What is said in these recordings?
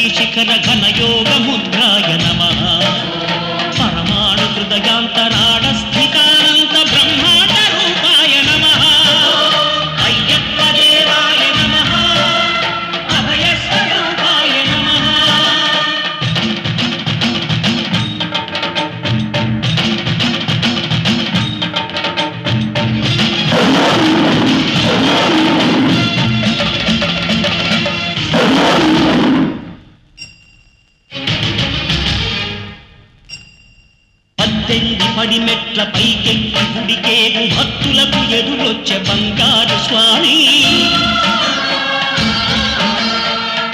శ్రీశిఖర ఘనయోగ ముద్రాయ నమః పరమాణు హృదయాంతరాడ స్థితానంత బ్రహ్మాండ రూపాయ నమః అయ్యప్ప దేవాయ నమః అభయ స్వరూపాయ నమః. పడిమెట్ల పైకెక్కి గుడికేగు భక్తులకు ఎదురొచ్చే బంగారు స్వామి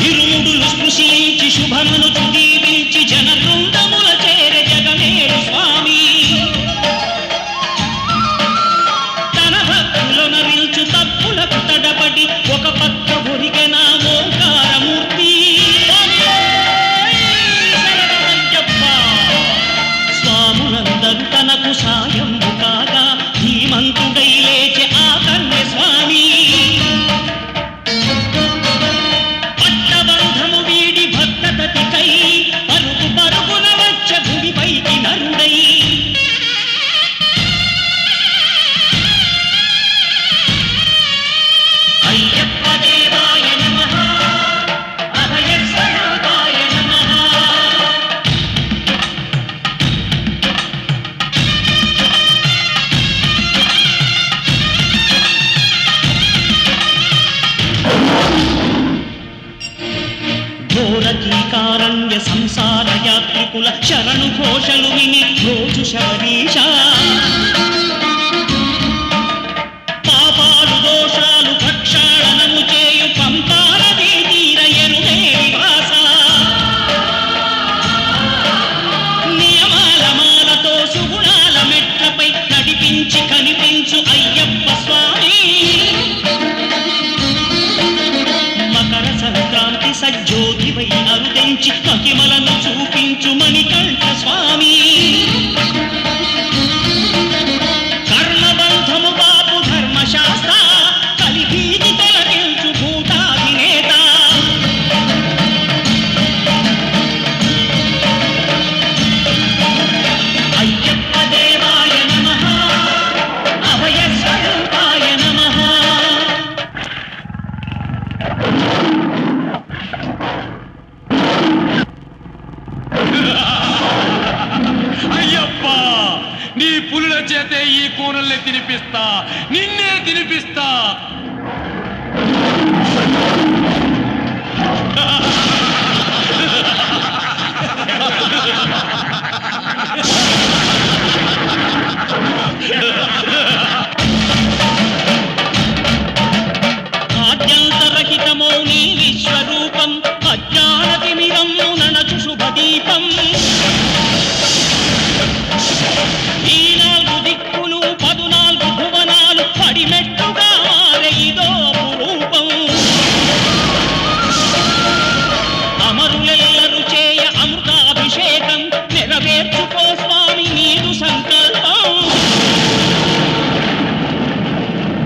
ఇరుముడులు స్పృశించి శుభమును దీవించి జన బృందముల చేరే జగమేరు స్వామి తన భక్తులనరించు తప్పులకు తడబడి ఒక పక్క ఒరిగెన ఓంకారమూర్తి తనకు సాయంబు కాగా ధీమంతుడై లేచే ఆ కన్య స్వామి పట్టబంధము వీడి భక్తతతికై పరుగు పరుగున వచ్చ భూమిపైకి నరుడై అయ్యప్ప దేవాయ నమః అభయ స్వరూపాయ నమః. ఘోరకీకారణ్య సంసార యాత్రికుల శరణు ఘోషలు విని రోజు శబరీష పాపాలు దోషాలు ప్రక్షాళనము చేయు పంపానదీ తీర ఎరుడే నివాస నియమాల మాలతో సుగుణాల మెట్లపై నడిపించి కనిపించు అయ్యప్ప స్వామి సంక్రాంతి సజ్జోతివై అరుదించి మహిమలను చూపించు మణికంఠ స్వామి కర్మబంధము బాపు ధర్మశాస్త్ర కలిభీతి తొలగించు భూతాధినేత అయ్యప్ప దేవాయ నమః అభయ స్వరూపాయ నమః. అయ్యప్ప నీ పులుల చేతే ఈ కూనల్ని తినిపిస్తా నిన్నే తినిపిస్తా. ఆద్యంతరహితమో నీ విశ్వరూపం అజ్ఞానతిమిరము ననచు శుభదీపం ఈ 4 దిక్కులు 14 భువనాలు పడిమెట్టుగా మారే ఇదో రూపం అమరులెల్లరు చేయ అమృతాభిషేకం నెరవేర్చుకో స్వామి నీదు సంకల్పం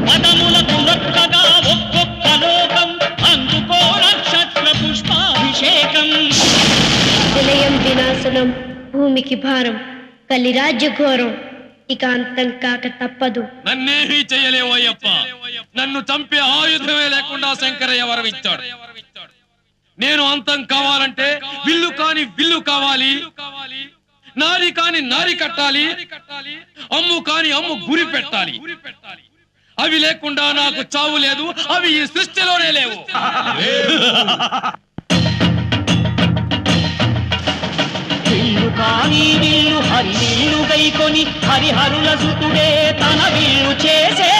పదములకు రొక్కగా ఒక్కొక్క లోకం అందుకో నక్షత్ర పుష్పాభిషేకం. విలయం వినాశనం భూమికి భారం కలి రాజ్య ఘోరం ఇక అంతం కాక తప్పదు. నన్నేమీ చేయలేవు అయ్యప్ప. నన్ను చంపే ఆయుధమే లేకుండా శంకరయ్య వరమిచ్చాడు. నేను అంతం కావాలంటే విల్లు కాని విల్లు కావాలి, నారి కాని నారి కట్టాలి, అమ్ము కాని అమ్ము గురి పెట్టాలి. అవి లేకుండా నాకు చావు లేదు, అవి ఈ సృష్టిలోనే లేవు. విల్లు కాని విల్లు హరి విల్లు గైకొని హరిహరుల సుతుడే తన విల్లు చేసే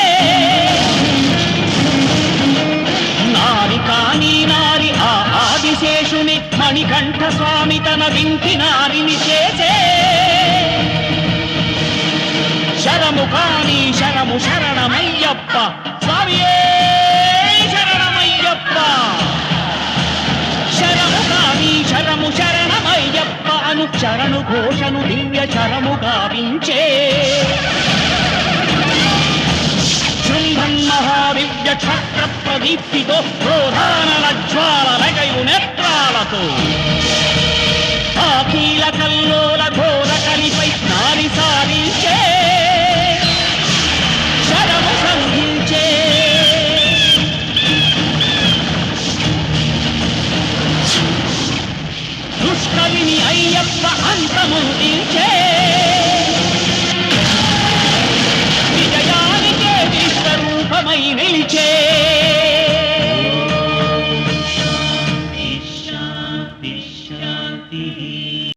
నారి కాని నారి ఆ ఆదిశేషుని మణికంఠ స్వామి తన వింటి నారిని చేసే శరము కాని శరము శరణమయ్యప్ప స్వామియే శరణమయ్యప్ప శరము కాని శరము శరణమయ్యప్ప అను చరణు ఘోషను దివ్య చరము గావించే శృంభన్ మహావిద్య దివ్య క్షత్ర ప్రదీప్తితో క్రోధానల జ్వాలలగయు నేత్రాలతో ఆ కీలకల్లోల ఘోర కలిపై నారి సారించే శరము సంధించే దుష్కవిని అయ్యప్ప అంతముందించే విజయానికే విశ్వరూపమై నిలిచే